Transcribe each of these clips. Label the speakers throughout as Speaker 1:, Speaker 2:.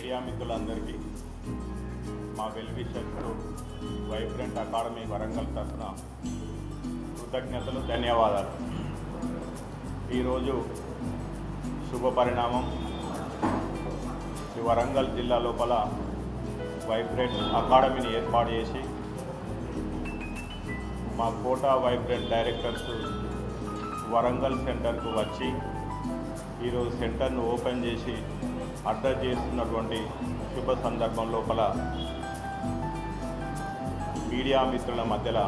Speaker 1: Media మిత్రులందరికీ మా well wishers vibrant academy Warangal తరఫున కృతజ్ఞతలు, ధన్యవాదాలు. ఈరోజు శుభ పరిణామం. ఈ వరంగల్ జిల్లా లోపల వైబ్రెంట్ అకాడమీని ఏర్పాటు చేసి మా కోటా వైబ్రెంట్ డైరెక్టర్స్ వరంగల్ సెంటర్కు వచ్చి ఈరోజు సెంటర్ను ఓపెన్ చేసి అడ్రస్ చేస్తున్నటువంటి శుభ సందర్భం లోపల మీడియా మిత్రుల మధ్యలో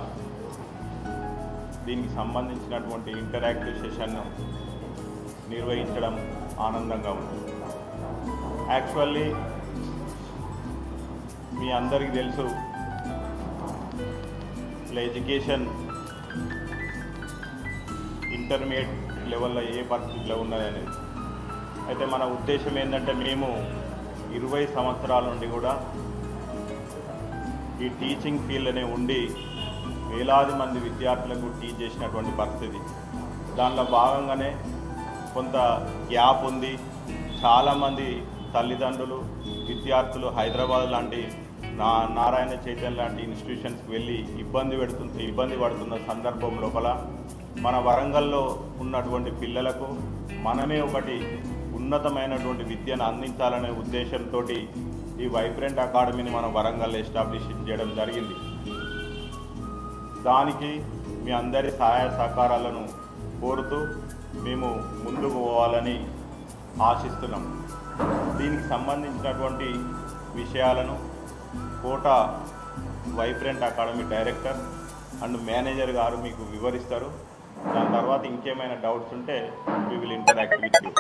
Speaker 1: దీనికి సంబంధించినటువంటి ఇంటరాక్టివ్ సెషన్ను నిర్వహించడం ఆనందంగా ఉంది. యాక్చువల్లీ మీ అందరికీ తెలుసు ఎడ్యుకేషన్ ఇంటర్మీడియట్ లెవెల్లో ఏ పరిస్థితిలో ఉన్నదనేది. అయితే మన ఉద్దేశం ఏంటంటే మేము 20 సంవత్సరాల నుండి కూడా ఈ టీచింగ్ ఫీల్డ్లోనే ఉండి వేలాది మంది విద్యార్థులకు టీచ్ చేసినటువంటి పరిస్థితి. దానిలో భాగంగానే కొంత గ్యాప్ ఉంది. చాలామంది తల్లిదండ్రులు, విద్యార్థులు హైదరాబాద్ లాంటి నారాయణ చైతన్య లాంటి ఇన్స్టిట్యూషన్స్కి వెళ్ళి ఇబ్బంది పడుతున్న సందర్భం లోపల మన వరంగల్లో ఉన్నటువంటి పిల్లలకు మనమే ఒకటి ఉన్నతమైనటువంటి విద్యను అందించాలనే ఉద్దేశంతో ఈ వైబ్రెంట్ అకాడమీని మనం వరంగల్లో ఎస్టాబ్లిష్ చేయడం జరిగింది. దానికి మీ అందరి సహాయ సహకారాలను కోరుతూ మేము ముందుకు పోవాలని ఆశిస్తున్నాం. దీనికి సంబంధించినటువంటి విషయాలను Kota vibrant academy director and manager గారు మీకు వివరిస్తారు. దాని తర్వాత ఇంకేమైనా డౌట్స్ ఉంటే we will interact with you.